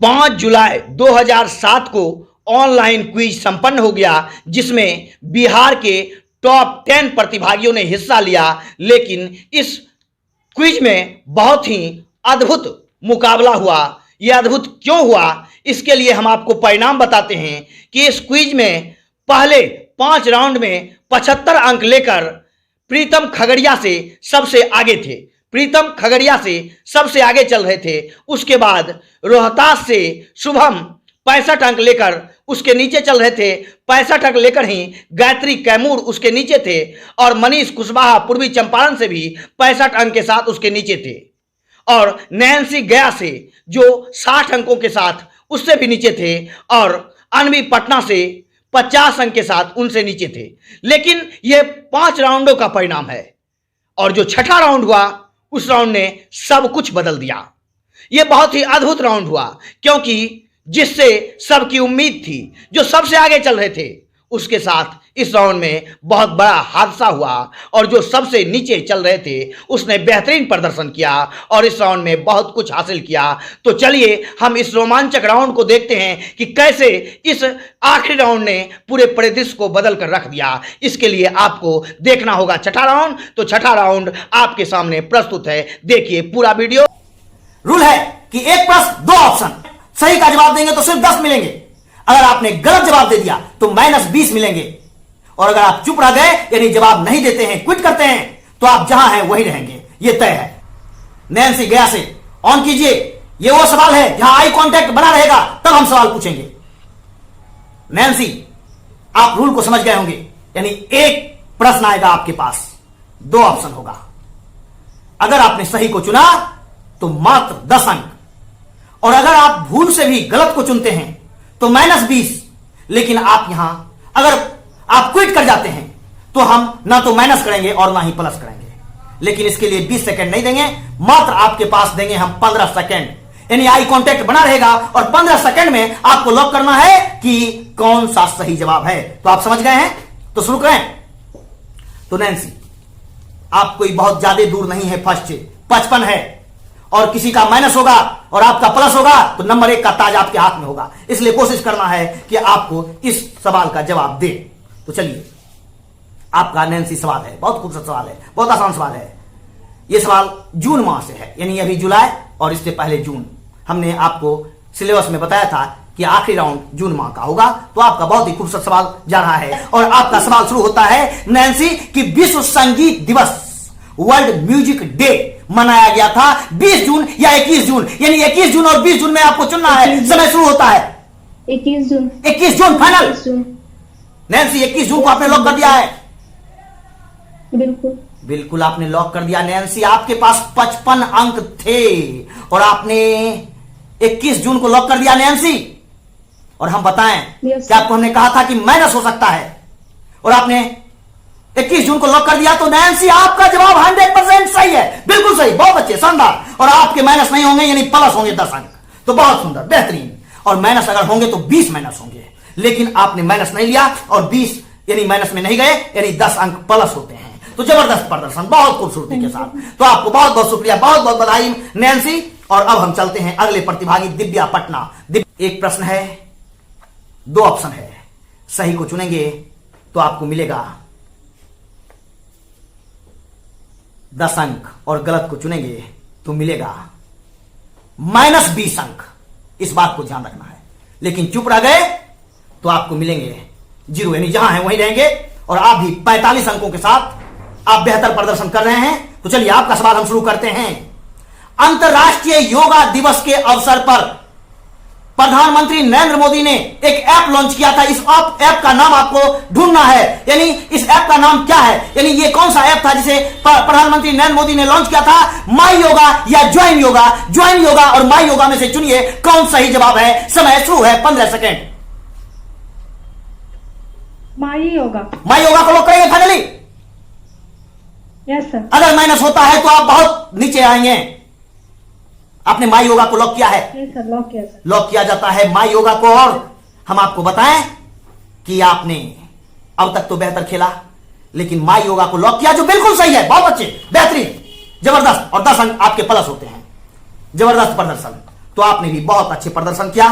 5 जुलाई 2007 को online quiz संपन्न हो गया, जिसमें बिहार के टॉप 10 प्रतिभागियों ने हिस्सा लिया। लेकिन इस क्विज में बहुत ही अद्भुत मुकाबला हुआ। यह अद्भुत क्यों हुआ, इसके लिए हम आपको परिणाम बताते हैं कि इस क्विज में पहले 5 राउंड में 75 अंक लेकर प्रीतम खगड़िया से सबसे आगे थे। प्रीतम खगड़िया से सबसे आगे चल रहे थे। उसके बाद रोहतास से शुभम 65 अंक लेकर उसके नीचे चल रहे थे। 65 अंक लेकर ही गायत्री कैमूर उसके नीचे थे और मनीष कुशवाहा पूर्वी चंपारण से भी 65 अंक के साथ उसके नीचे थे। और नैन्सी गया से जो 60 अंकों के साथ उससे भी नीचे थे और अनवी पटना से 50 अंक के साथ उनसे नीचे थे। लेकिन यह 5 राउंडों का परिणाम है और जो छठा राउंड हुआ उस राउंड ने सब कुछ बदल दिया। यह बहुत ही अद्भुत राउंड हुआ, क्योंकि जिससे सबकी उम्मीद थी, जो सबसे आगे चल रहे थे, उसके साथ इस राउंड में बहुत बड़ा हादसा हुआ और जो सबसे नीचे चल रहे थे उसने बेहतरीन प्रदर्शन किया और इस राउंड में बहुत कुछ हासिल किया। तो चलिए हम इस रोमांचक राउंड को देखते हैं कि कैसे इस आखिरी राउंड ने पूरे परिदृश्य को बदल कर रख दिया। इसके लिए आपको देखना होगा छठा राउंड। तो छठा राउंड आपके सामने प्रस्तुत है, देखिए पूरा वीडियो। रूल है कि एक प्रश्न 2 ऑप्शन, सही का जवाब देंगे तो सिर्फ 10 मिलेंगे। अगर आपने गलत जवाब दे दिया तो -20 मिलेंगे और अगर आप चुप रह गए यानी जवाब नहीं देते हैं, क्विट करते हैं, तो आप जहां हैं वहीं रहेंगे। यह तय है। नैन्सी गया से ऑन कीजिए। यह वो सवाल है जहां आई कांटेक्ट बना रहेगा, तब हम सवाल पूछेंगे। नैन्सी, आप रूल को समझ गए होंगे, यानी एक प्रश्न आएगा आपके पास, 2 ऑप्शन होगा। अगर आपने सही को चुना तो मात्र 10 अंक, और अगर आप भूल से भी गलत को चुनते हैं तो -20। लेकिन आप यहां अगर आप क्विट कर जाते हैं तो हम ना तो माइनस करेंगे और ना ही प्लस करेंगे। लेकिन इसके लिए 20 सेकंड नहीं देंगे, मात्र आपके पास देंगे हम 15 सेकंड, यानी आई कांटेक्ट बना रहेगा और 15 सेकंड में आपको लॉक करना है कि कौन सा सही जवाब है। तो आप समझ गए हैं, तो शुरू करें। तो नैन्सी, आप कोई बहुत ज्यादा दूर नहीं है, फर्स्ट से 55 है और किसी का माइनस होगा और आपका प्लस होगा तो नंबर 1 का ताज आपके हाथ में होगा। इसलिए कोशिश करना है कि आपको इस सवाल का जवाब दे। तो चलिए, आपका नैन्सी सवाल है, बहुत खूबसूरत सवाल है, बहुत आसान सवाल है। यह सवाल जून माह से है, यानी अभी जुलाई और इससे पहले जून। हमने आपको सिलेबस में बताया था कि आखिरी राउंड जून माह का होगा। तो आपका बहुत ही खूबसूरत सवाल जा रहा है और आपका सवाल शुरू होता है नैन्सी कि विश्व संगीत दिवस, वर्ल्ड म्यूजिक डे मनाया गया था 20 जून या 21 जून, यानी 21 जून और 20 जून में आपको चुनना है। समय शुरू होता है 21 जून। 21 जून फाइनल। नैन्सी, 21 जून को आपने लॉक कर दिया है? बिल्कुल बिल्कुल आपने लॉक कर दिया। नैन्सी, आपके पास 55 अंक थे और आपने 21 जून को लॉक कर दिया नैन्सी। और हम बताएं कि आपको हमने कहा था कि माइनस हो सकता है और आपने 21 जून को लॉक कर दिया। तो नैन्सी, आपका जवाब 100% सही है, बिल्कुल सही, बहुत अच्छे, शानदार। और आपके माइनस नहीं होंगे, यानी प्लस होंगे 10 अंक। तो बहुत सुंदर, बेहतरीन। और माइनस अगर होंगे तो 20 माइनस होंगे, लेकिन आपने माइनस नहीं लिया और 20 यानी माइनस में नहीं गए, यानी 10 अंक प्लस होते हैं। तो जबरदस्त प्रदर्शन, बहुत खूबसूरती के साथ। तो आपको बहुत बहुत शुक्रिया, बहुत बहुत बधाई नैन्सी। और अब हम चलते हैं अगले प्रतिभागी दिव्या पटना। एक प्रश्न है, 2 ऑप्शन है, सही को चुनेंगे तो आपको मिलेगा 10 अंक और गलत को चुनेंगे तो मिलेगा -20 अंक। इस बात को ध्यान रखना है। लेकिन चुप रह गए तो आपको मिलेंगे 0, यानी जहां हैं वहीं रहेंगे। और आप भी 45 अंकों के साथ आप बेहतर प्रदर्शन कर रहे हैं। तो चलिए, आपका सवाल हम शुरू करते हैं। अंतर्राष्ट्रीय योगा दिवस के अवसर पर प्रधानमंत्री नरेंद्र मोदी ने एक ऐप लॉन्च किया था। इस ऐप का नाम आपको ढूंढना है, यानी इस ऐप का नाम क्या है, यानी ये कौन सा ऐप था जिसे प्रधानमंत्री नरेंद्र मोदी ने लॉन्च किया था। माई योगा या ज्वाइन योगा। ज्वाइन योगा और माई योगा में से चुनिए कौन सही जवाब है। समय शुरू है, 15 सेकेंड। माई योगा। माई योगा को लॉक करेंगे फाइनली? Yes sir. अगर माइनस होता है तो आप बहुत नीचे आएंगे। आपने माई योगा को लॉक किया है? सर, लॉक किया सर। लॉक किया जाता है माई योगा को। और हम आपको बताएं कि आपने अब तक तो बेहतर खेला, लेकिन माई योगा को लॉक किया, जो बिल्कुल सही है। बहुत अच्छे, बेहतरीन, जबरदस्त। और 10 अंक आपके प्लस होते हैं। जबरदस्त प्रदर्शन। तो आपने भी बहुत अच्छे प्रदर्शन किया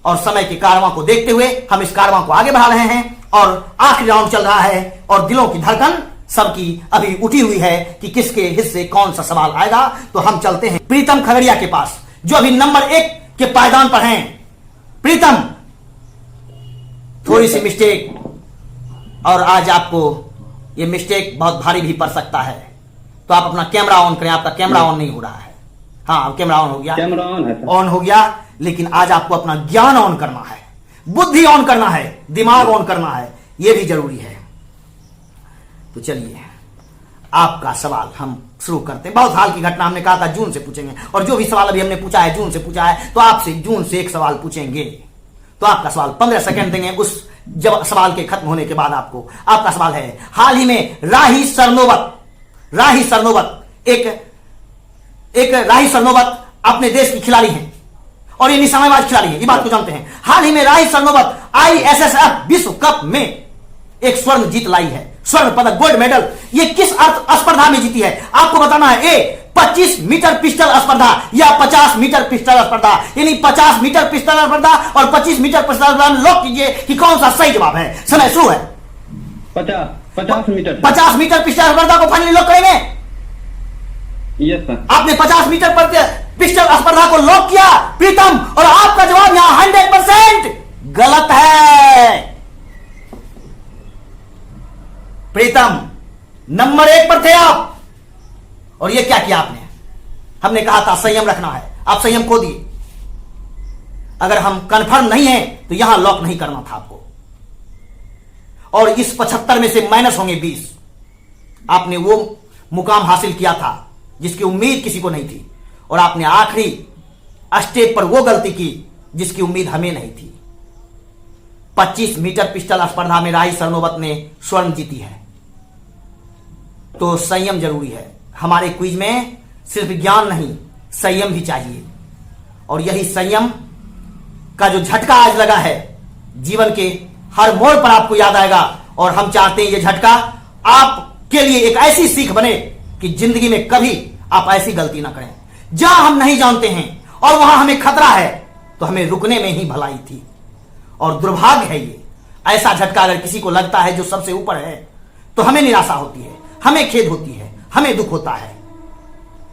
और समय के कारवां को देखते हुए हम इस कारवां को आगे बढ़ा रहे हैं और आखिरी राउंड चल रहा है और दिलों की धड़कन सबकी अभी उठी हुई है कि किसके हिस्से कौन सा सवाल आएगा। तो हम चलते हैं प्रीतम खगड़िया के पास जो अभी नंबर 1 के पायदान पर हैं। प्रीतम, थोड़ी सी मिस्टेक और आज आपको ये मिस्टेक बहुत भारी भी पड़ सकता है, तो आप अपना कैमरा ऑन करें। आपका कैमरा ऑन नहीं हो रहा है। हाँ, कैमरा ऑन हो गया, कैमरा ऑन है सर। ऑन हो गया, लेकिन आज आपको अपना ज्ञान ऑन करना है, बुद्धि ऑन करना है, दिमाग ऑन करना है, यह भी जरूरी है। तो चलिए आपका सवाल हम शुरू करते हैं। बहुत हाल की घटना, हमने कहा था जून से पूछेंगे और जो भी सवाल अभी हमने पूछा है जून से पूछा है, तो आपसे जून से एक सवाल पूछेंगे। तो आपका सवाल 15 सेकंड देंगे, उस जब सवाल के खत्म होने के बाद आपको आपका सवाल है। हाल ही में राही सरनोबत अपने देश की खिलाड़ी हैं और ये निशानेबाज खिलाड़ी है, ये बात को जानते हैं। हाल ही में राही सरनोबत ISSF विश्व कप में एक स्वर्ण जीत लाई है, स्वर्ण पदक, गोल्ड मेडल। ये किस स्पर्धा में जीती है आपको बताना है। ए 25 मीटर पिस्टल स्पर्धा या 50 मीटर पिस्टल स्पर्धा, यानी 50 मीटर पिस्टल स्पर्धा और 25 मीटर पिस्टल स्पर्धा में लॉक कीजिए कि कौन सा सही जवाब है। समय शुरू है। 50 मीटर। 50 मीटर पिस्टल स्पर्धा को फाइनली लॉक करेंगे। Yes sir. आपने 50 मीटर पिस्टल स्पर्धा को लॉक किया प्रीतम, और आपका जवाब यहां 100% गलत है। प्रीतम, नंबर 1 पर थे आप और ये क्या किया आपने। हमने कहा था संयम रखना है, आप संयम खो दिए। अगर हम कंफर्म नहीं है तो यहां लॉक नहीं करना था आपको, और इस 75 में से माइनस होंगे 20। आपने वो मुकाम हासिल किया था जिसकी उम्मीद किसी को नहीं थी, और आपने आखिरी स्टेप पर वो गलती की जिसकी उम्मीद हमें नहीं थी। 25 मीटर पिस्टल स्पर्धा में राही सरनोबत ने स्वर्ण जीती है। तो संयम जरूरी है। हमारे क्विज में सिर्फ ज्ञान नहीं, संयम भी चाहिए, और यही संयम का जो झटका आज लगा है जीवन के हर मोड़ पर आपको याद आएगा। और हम चाहते हैं ये झटका आपके लिए एक ऐसी सीख बने कि जिंदगी में कभी आप ऐसी गलती ना करें। जहां हम नहीं जानते हैं और वहां हमें खतरा है तो हमें रुकने में ही भलाई थी, और दुर्भाग्य है ये। ऐसा झटका अगर किसी को लगता है जो सबसे ऊपर है तो हमें निराशा होती है, हमें खेद होती है, हमें दुख होता है।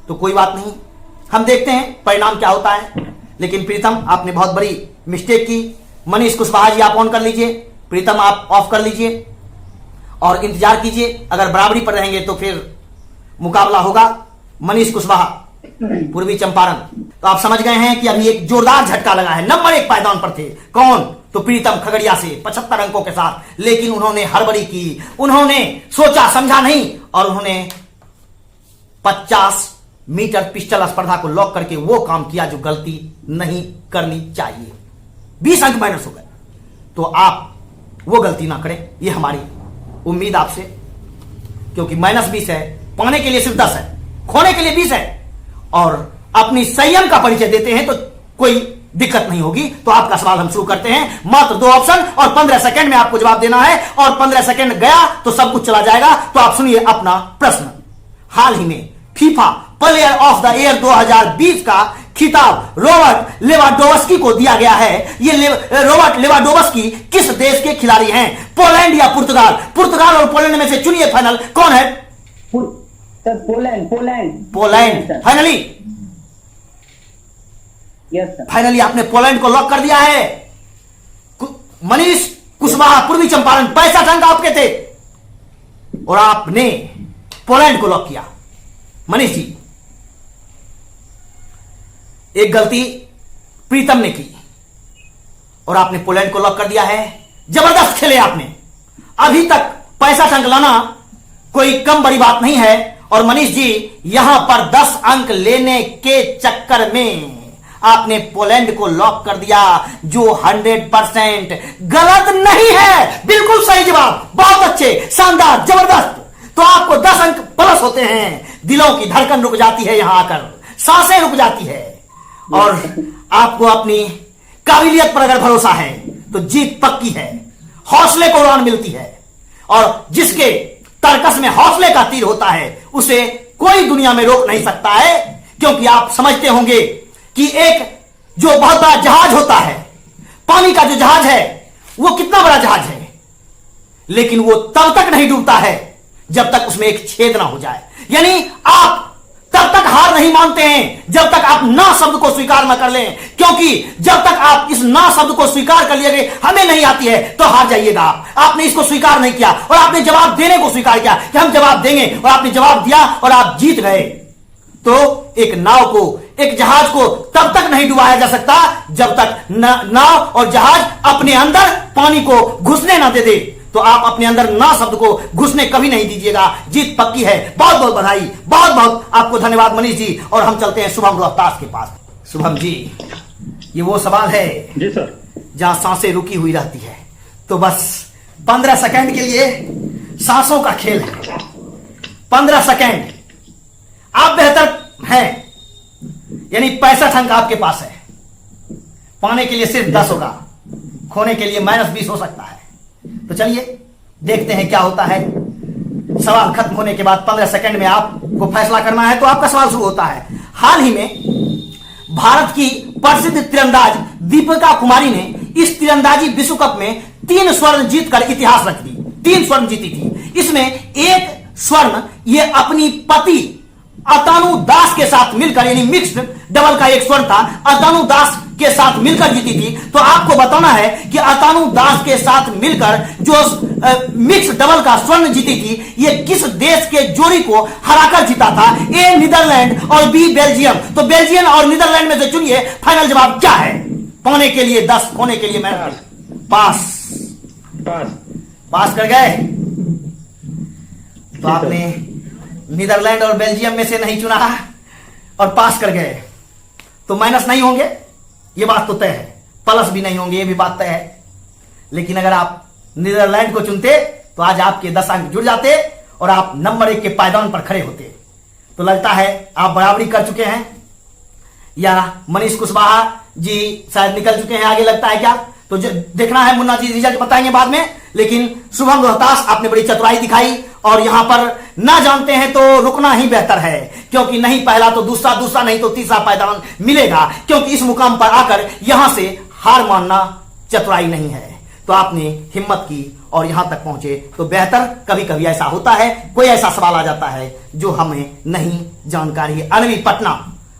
तो कोई बात नहीं, हम देखते हैं परिणाम क्या होता है। लेकिन प्रीतम, आपने बहुत बड़ी मिस्टेक की। मनीष कुशवाहा जी आप ऑन कर लीजिए, प्रीतम आप ऑफ कर लीजिए और इंतजार कीजिए। अगर बराबरी पर रहेंगे तो फिर मुकाबला होगा मनीष कुशवाहा, पूर्वी चंपारण। तो आप समझ गए हैं कि अभी एक जोरदार झटका लगा है। नंबर 1 पायदान पर थे कौन, तो प्रीतम खगड़िया से 75 अंकों के साथ। लेकिन उन्होंने हड़बड़ी की, उन्होंने सोचा समझा नहीं, और उन्होंने 50 मीटर पिस्टल स्पर्धा को लॉक करके वो काम किया जो गलती नहीं करनी चाहिए। 20 अंक माइनस हो गए। तो आप वो गलती ना करें, ये हमारी उम्मीद आपसे, क्योंकि -20 है, पाने के लिए सिर्फ 10 है, खोने के लिए 20 है, और अपनी संयम का परिचय देते हैं तो कोई दिक्कत नहीं होगी। तो आपका सवाल हम शुरू करते हैं। मात्र 2 ऑप्शन और 15 सेकंड में आपको जवाब देना है, और 15 सेकंड गया तो सब कुछ चला जाएगा। तो आप सुनिए अपना प्रश्न। हाल ही में FIFA player of the year 2020 का खिताब रॉबर्ट लेवांडोव्स्की को दिया गया है। ये रॉबर्ट लेवांडोव्स्की किस देश के खिलाड़ी हैं, पोलैंड या पुर्तगाल? पुर्तगाल और पोलैंड में से चुनिए फाइनल कौन है। Sir Poland finally. Yes sir. Finally आपने पोलैंड को लॉक कर दिया है। मनीष कुशवाहा, पूर्वी चंपारण, 65 अंक आपके थे और आपने पोलैंड को लॉक किया। मनीष जी, एक गलती प्रीतम ने की और आपने पोलैंड को लॉक कर दिया है। जबरदस्त खेले आपने। अभी तक 65 अंक लाना कोई कम बड़ी बात नहीं है, और मनीष जी यहां पर 10 अंक लेने के चक्कर में आपने पोलैंड को लॉक कर दिया, जो 100% गलत नहीं है, बिल्कुल सही जवाब। बहुत अच्छे, शानदार, जबरदस्त। तो आपको 10 अंक प्लस होते हैं। दिलों की धड़कन रुक जाती है, यहां आकर सांसें रुक जाती है, और आपको अपनी काबिलियत पर अगर भरोसा है तो जीत पक्की है। हौसले को उड़ान मिलती है, और जिसके तरकस में हौसले का तीर होता है उसे कोई दुनिया में रोक नहीं सकता है। क्योंकि आप समझते होंगे कि एक जो बहुत बड़ा जहाज होता है, पानी का जो जहाज है वो कितना बड़ा जहाज है, लेकिन वो तब तक नहीं डूबता है जब तक उसमें एक छेद ना हो जाए। यानी आप तब तक हार नहीं मानते हैं जब तक आप ना शब्द को स्वीकार न कर लें, क्योंकि जब तक आप इस ना शब्द को स्वीकार कर लिए हमें नहीं आती है तो हार जाइएगा। आपने इसको स्वीकार नहीं किया और आपने जवाब देने को स्वीकार किया कि हम जवाब देंगे, और आपने जवाब दिया और आप जीत गए। तो एक नाव को, एक जहाज को तब तक नहीं डुबाया जा सकता जब तक नाव और जहाज अपने अंदर पानी को घुसने ना दे दे। तो आप अपने अंदर ना शब्द को घुसने कभी नहीं दीजिएगा। जीत पक्की है। बहुत बहुत बधाई, बहुत बहुत आपको धन्यवाद मनीष जी। और हम चलते हैं शुभम रोहतास के पास। शुभम जी, ये वो सवाल है जी सर, जहां सांसें रुकी हुई रहती है, तो बस 15 सेकंड के लिए सांसों का खेल है। 15 सेकंड आप बेहतर हैं, यानी 65 अंक आपके पास है। पाने के लिए सिर्फ 10 होगा, खोने के लिए -20 हो सकता है। तो चलिए देखते हैं क्या होता है। सवाल खत्म होने के बाद 15 सेकंड में आपको फैसला करना है। तो आपका सवाल शुरू होता है। हाल ही में भारत की प्रसिद्ध तीरंदाज दीपिका कुमारी ने इस तीरंदाजी विश्व कप में 3 स्वर्ण जीतकर इतिहास रच दी। 3 स्वर्ण जीती थी। इसमें एक स्वर्ण ये अपनी पति अतानु दास के साथ मिलकर, यानी मिक्स्ड डबल का एक स्वर्ण था, अतानु दास के साथ मिलकर जीती थी। तो आपको बताना है कि अतानु दास के साथ मिलकर जो मिक्स डबल का स्वर्ण जीती थी, ये किस देश के जोड़ी को हराकर जीता था। ए नीदरलैंड और बी बेल्जियम। तो बेल्जियम और नीदरलैंड में से चुनिए। फाइनल जवाब क्या है? पाने के लिए 10, खोने के लिए मैं पास। पास कर गए। तो आपने नीदरलैंड और बेल्जियम में से नहीं चुना और पास कर गए, तो माइनस नहीं होंगे, ये बात तो तय है। प्लस भी नहीं होंगे, ये भी बात तय है। लेकिन अगर आप नीदरलैंड को चुनते तो आज आपके 10 अंक जुड़ जाते और आप नंबर 1 के पायदान पर खड़े होते। तो लगता है आप बराबरी कर चुके हैं, या मनीष कुशवाहा जी शायद निकल चुके हैं आगे, लगता है क्या? तो देखना है, मुन्ना जी रिजल्ट बताएंगे बाद में। लेकिन शुभम रोहतास आपने बड़ी चतुराई दिखाई, और यहां पर ना जानते हैं तो रुकना ही बेहतर है, क्योंकि नहीं पहला तो दूसरा, दूसरा नहीं तो तीसरा पायदान मिलेगा। क्योंकि इस मुकाम पर आकर यहां से हार मानना चतुराई नहीं है। तो आपने हिम्मत की और यहां तक पहुंचे, तो बेहतर। कभी कभी ऐसा होता है, कोई ऐसा सवाल आ जाता है जो हमें नहीं जानकारी है। अनवी पटना,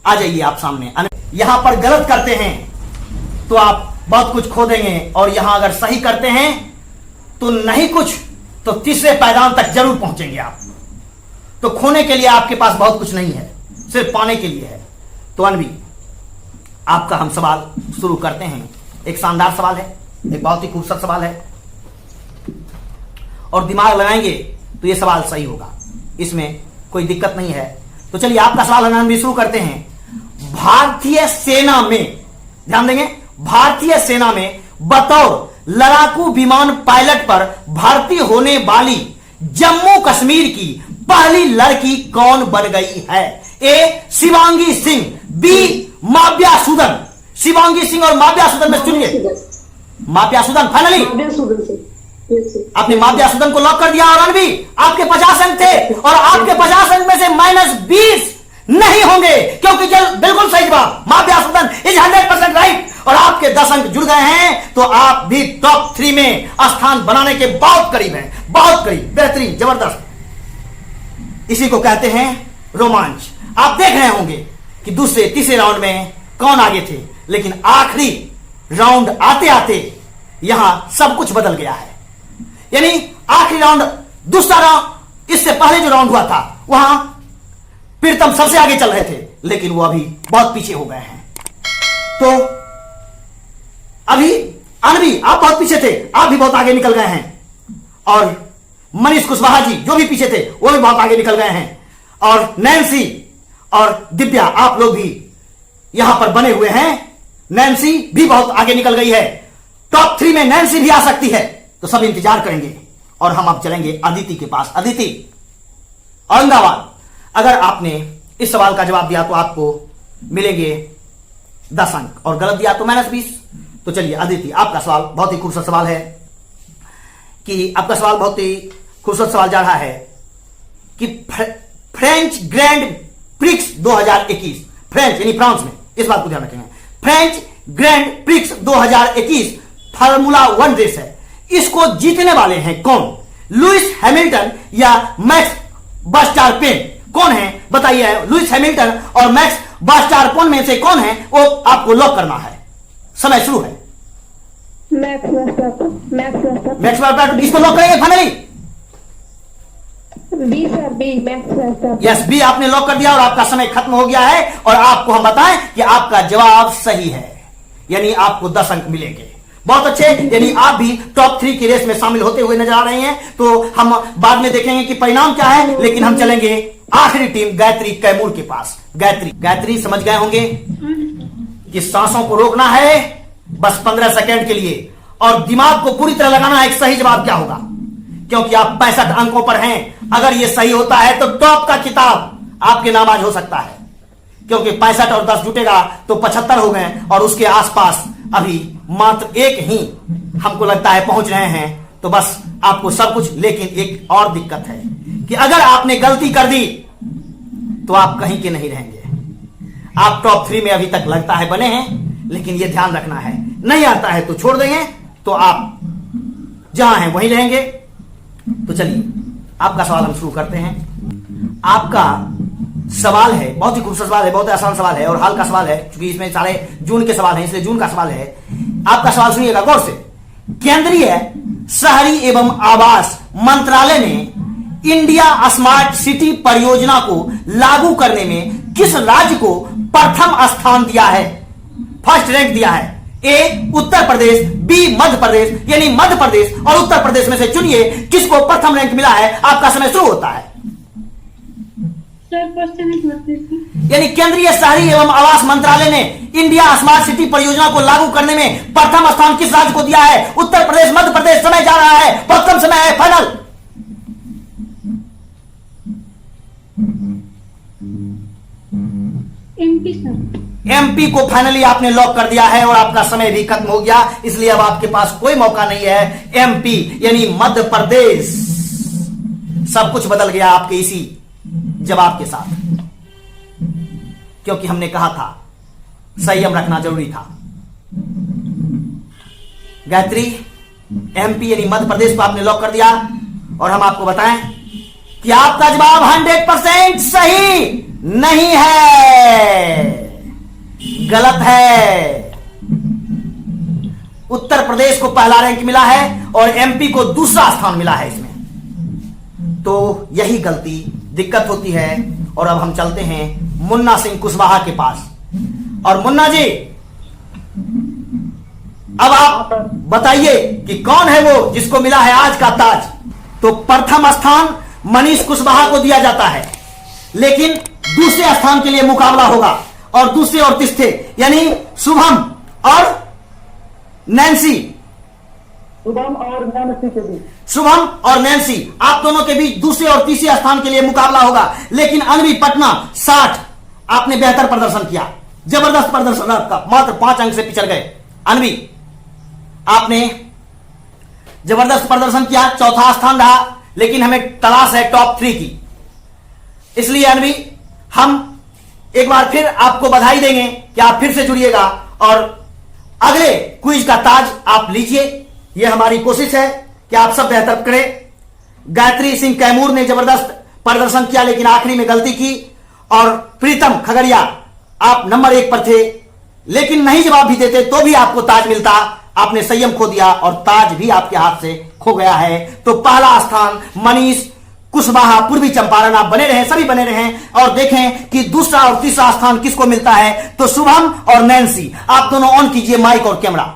आ जाइए आप सामने। यहां पर गलत करते हैं तो आप बहुत कुछ खो देंगे, और यहां अगर सही करते हैं तो नहीं कुछ तो तीसरे पायदान तक जरूर पहुंचेंगे आप। तो खोने के लिए आपके पास बहुत कुछ नहीं है, सिर्फ पाने के लिए है। तो अनवी, आपका हम सवाल शुरू करते हैं। एक शानदार सवाल है, एक बहुत ही खूबसूरत सवाल है, और दिमाग लगाएंगे तो यह सवाल सही होगा, इसमें कोई दिक्कत नहीं है। तो चलिए आपका सवाल अनवी शुरू करते हैं। भारतीय सेना में, ध्यान देंगे, भारतीय सेना में बतौर लड़ाकू विमान पायलट पर भर्ती होने वाली जम्मू कश्मीर की पहली लड़की कौन बन गई है? ए शिवांगी सिंह, बी माव्या सुदन। शिवांगी सिंह और माव्या सुदन में चुनिए। माव्या सुदन फाइनली आपने माव्या सुदन को लॉक कर दिया। और अनवी, आपके 50 अंक थे, और आपके 50 अंक में से -20 नहीं होंगे, क्योंकि बिल्कुल सही जवाब माव्या सुदन इज 100% राइट। और आपके 10 अंक जुड़ गए हैं, तो आप भी टॉप 3 में स्थान बनाने के बहुत करीब हैं, बहुत करीब। बेहतरीन, जबरदस्त। इसी को कहते हैं रोमांच। आप देख रहे होंगे कि दूसरे तीसरे राउंड में कौन आगे थे, लेकिन आखिरी राउंड आते आते यहां सब कुछ बदल गया है। यानी आखिरी राउंड, दूसरा राउंड, इससे पहले जो राउंड हुआ था वहां प्रीतम सबसे आगे चल रहे थे, लेकिन वो अभी बहुत पीछे हो गए हैं। तो अभी अनवी, आप बहुत पीछे थे, आप भी बहुत आगे निकल गए हैं। और मनीष कुशवाहा जी जो भी पीछे थे वो भी बहुत आगे निकल गए हैं। और नैन्सी और दिव्या, आप लोग भी यहां पर बने हुए हैं। नैन्सी भी बहुत आगे निकल गई है। टॉप 3 में नैन्सी भी आ सकती है। तो सब इंतजार करेंगे और हम अब चलेंगे अदिति के पास। अदिति, औरंगाबाद, अगर आपने इस सवाल का जवाब दिया तो आपको मिलेंगे 10 अंक, और गलत दिया तो -20। तो चलिए अदिति, आपका सवाल बहुत ही खूबसूरत सवाल है, कि आपका सवाल बहुत ही खूबसूरत सवाल जा रहा है कि फ्रेंच ग्रैंड प्रिक्स 2021, फ्रेंच यानी फ्रांस में, इस बात को ध्यान रखेंगे, French Grand Prix 2021 Formula 1 race है। इसको जीतने वाले हैं कौन? लुइस हैमिल्टन या मैक्स वर्स्टापेन? कौन है बताइए। लुइस हैमिल्टन और मैक्स वर्स्टापेन में से कौन है वो आपको लॉक करना है। समय शुरू है। Max Verstappen. मैक्स वर्स्टापेन इसको लॉक करेंगे finally? B sir, B, Max Verstappen. Yes, B आपने लॉक कर दिया और आपका समय खत्म हो गया है। और आपको हम बताएं कि आपका जवाब सही है, यानी आपको 10 अंक मिलेंगे। बहुत अच्छे, यानी आप भी टॉप 3 की रेस में शामिल होते हुए नजर आ रहे हैं। तो हम बाद में देखेंगे कि परिणाम क्या है, लेकिन हम चलेंगे आखिरी टीम गायत्री कैमूर के पास। गायत्री समझ गए होंगे कि सांसों को रोकना है बस 15 सेकंड के लिए, और दिमाग को पूरी तरह लगाना है एक सही जवाब क्या होगा, क्योंकि आप 65 अंकों पर हैं। अगर यह सही होता है तो टॉप का किताब आपके नाम आज हो सकता है, क्योंकि 65 और 10 जुटेगा तो 75 हो गए, और उसके आसपास अभी मात्र एक ही हमको लगता है पहुंच रहे हैं। तो बस आपको सब कुछ, लेकिन एक और दिक्कत है कि अगर आपने गलती कर दी तो आप कहीं के नहीं रहेंगे। आप टॉप 3 में अभी तक लगता है बने हैं, लेकिन यह ध्यान रखना है, नहीं आता है तो छोड़ देंगे, तो आप जहां हैं वहीं रहेंगे। तो चलिए आपका सवाल हम शुरू करते हैं। आपका सवाल है बहुत ही खूबसूरत सवाल है, बहुत ही आसान सवाल है और हाल का सवाल है, क्योंकि इसमें सारे जून के सवाल हैं, इसलिए जून का सवाल है। आपका सवाल सुनिएगा गौर से। केंद्रीय शहरी एवं आवास मंत्रालय ने इंडिया स्मार्ट सिटी परियोजना को लागू करने में किस राज्य को प्रथम स्थान दिया है, फर्स्ट रैंक दिया है? ए उत्तर प्रदेश, बी मध्य प्रदेश, यानी मध्य प्रदेश और उत्तर प्रदेश में से चुनिए किसको प्रथम रैंक मिला है। आपका समय शुरू होता है। सर क्वेश्चन एक मत लीजिए। यानी केंद्रीय शहरी एवं आवास मंत्रालय ने इंडिया स्मार्ट सिटी परियोजना को लागू करने में प्रथम स्थान किस राज्य को दिया है? उत्तर प्रदेश, मध्य प्रदेश? समय जा रहा है, बहुत कम समय है, फाइनल। MP sir. एमपी को फाइनली आपने लॉक कर दिया है और आपका समय भी खत्म हो गया, इसलिए अब आपके पास कोई मौका नहीं है। एमपी यानी मध्य प्रदेश। सब कुछ बदल गया आपके इसी जवाब के साथ, क्योंकि हमने कहा था संयम रखना जरूरी था। गायत्री, एमपी यानी मध्य प्रदेश को आपने लॉक कर दिया, और हम आपको बताएं कि आपका जवाब 100% सही नहीं है, गलत है। उत्तर प्रदेश को पहला रैंक मिला है और एमपी को दूसरा स्थान मिला है इसमें। तो यही गलती दिक्कत होती है। और अब हम चलते हैं मुन्ना सिंह कुशवाहा के पास। और मुन्ना जी, अब आप बताइए कि कौन है वो जिसको मिला है आज का ताज। तो प्रथम स्थान मनीष कुशवाहा को दिया जाता है, लेकिन दूसरे स्थान के लिए मुकाबला होगा, और दूसरे और तीसरे यानी शुभम और नैन्सी। शुभम और नैन्सी के बीच। शुभम और नैन्सी आप दोनों के बीच दूसरे और तीसरे स्थान के लिए मुकाबला होगा। लेकिन अनवी पटना 60, आपने बेहतर प्रदर्शन किया, जबरदस्त प्रदर्शन आपका, मात्र 5 अंक से पिछड़ गए। अनवी, आपने जबरदस्त प्रदर्शन किया, चौथा स्थान रहा, लेकिन हमें तलाश है टॉप 3 की। इसलिए अनवी, हम एक बार फिर आपको बधाई देंगे कि आप फिर से जुड़िएगा और अगले क्विज का ताज आप लीजिए। यह हमारी कोशिश है कि आप सब बेहतर करें। गायत्री सिंह कैमूर ने जबरदस्त प्रदर्शन किया, लेकिन आखिरी में गलती की। और प्रीतम खगड़िया, आप नंबर 1 पर थे, लेकिन नहीं जवाब भी देते तो भी आपको ताज मिलता। आपने संयम खो दिया और ताज भी आपके हाथ से खो गया है। तो पहला स्थान मनीष कुशवाहा, पूर्वी चंपारण। आप बने रहें, सभी बने रहें, और देखें कि दूसरा और तीसरा स्थान किसको मिलता है। तो शुभम और नैन्सी, आप दोनों ऑन कीजिए माइक और कैमरा।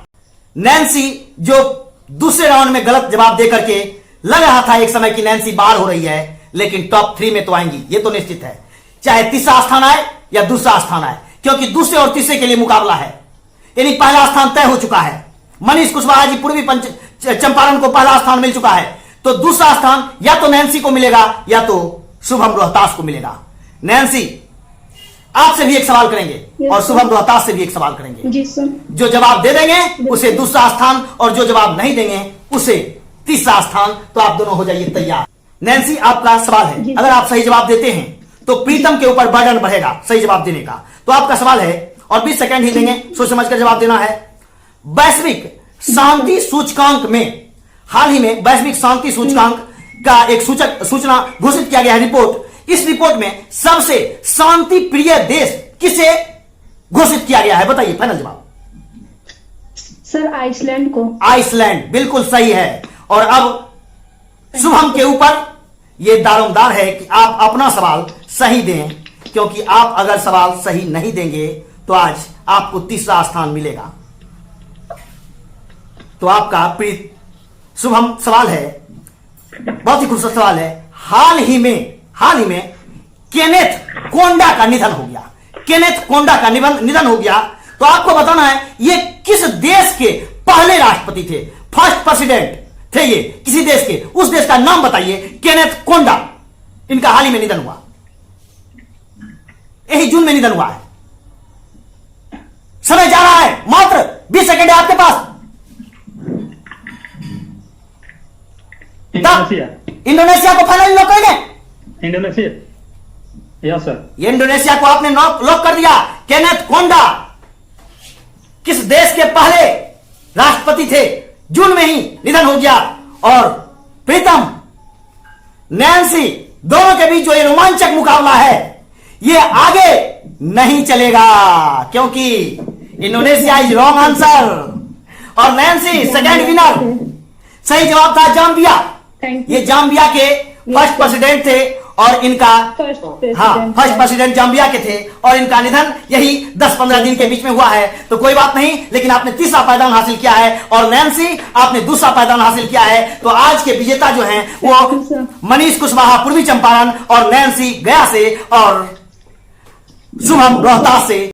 नैन्सी, जो दूसरे राउंड में गलत जवाब देकर के लग रहा था एक समय कि नैन्सी बाहर हो रही है, लेकिन टॉप 3 में तो आएंगी, ये तो निश्चित है, चाहे तीसरा स्थान आए या दूसरा स्थान आए, क्योंकि दूसरे और तीसरे के लिए मुकाबला है। यानी पहला स्थान तय हो चुका है। मनीष कुशवाहा जी पूर्वी चंपारण को पहला स्थान मिल चुका है, तो दूसरा स्थान या तो नैन्सी को मिलेगा या तो शुभम रोहतास को मिलेगा। नैन्सी, आपसे भी एक सवाल करेंगे और शुभम रोहतास से भी एक सवाल करेंगे। जी सर। जो जवाब दे देंगे उसे दूसरा स्थान, और जो जवाब नहीं देंगे उसे तीसरा स्थान। तो आप दोनों हो जाइए तैयार। नैन्सी, आपका सवाल है, अगर आप सही जवाब देते हैं तो प्रीतम के ऊपर बर्डन बढ़ेगा सही जवाब देने का। तो आपका सवाल है, और 20 सेकंड ही देंगे, सोच समझ कर जवाब देना है। वैश्विक शांति सूचकांक में हाल ही में वैश्विक शांति सूचकांक का एक सूचना घोषित किया गया है, रिपोर्ट। इस रिपोर्ट में सबसे शांति प्रिय देश किसे घोषित किया गया है, बताइए फाइनल जवाब। सर आइसलैंड को। आइसलैंड बिल्कुल सही है। और अब शुभम के ऊपर यह दारोमदार है कि आप अपना सवाल सही दें, क्योंकि आप अगर सवाल सही नहीं देंगे तो आज आपको तीसरा स्थान मिलेगा। तो आपका प्रीत शुभम सवाल है, बहुत ही खूबसूरत सवाल है। हाल ही में केनेथ कोंडा का निधन हो गया। केनेथ कोंडा का निधन हो गया। तो आपको बताना है ये किस देश के पहले राष्ट्रपति थे, फर्स्ट प्रेसिडेंट थे ये, किसी देश के, उस देश का नाम बताइए। केनेथ कोंडा, इनका हाल ही में निधन हुआ, यही जून में निधन हुआ है। समय जा रहा है, मात्र 20 सेकंड है आपके पास। इंडोनेशिया को फाइनल लॉक कर दें। Indonesia, yes sir. ये इंडोनेशिया को आपने लॉक कर दिया। केनेथ कोंडा किस देश के पहले राष्ट्रपति थे, जून में ही निधन हो गया। और प्रीतम नैन्सी दोनों के बीच जो ये रोमांचक मुकाबला है ये आगे नहीं चलेगा, क्योंकि इंडोनेशिया इज रॉन्ग आंसर और नैन्सी सेकंड विनर। सही जवाब था जाम्बिया। ये जाम्बिया के फर्स्ट प्रेसिडेंट थे और इनका फर्स्ट प्रेसिडेंट जाम्बिया के थे और इनका निधन यही 10-15 दिन के बीच में हुआ है। तो कोई बात नहीं, लेकिन आपने तीसरा पायदान हासिल किया है और नैन्सी आपने दूसरा पायदान हासिल किया है। तो आज के विजेता जो हैं वो मनीष कुशवाहा पूर्वी चंपारण और नैन्सी गया से और शुभम रोहतास से।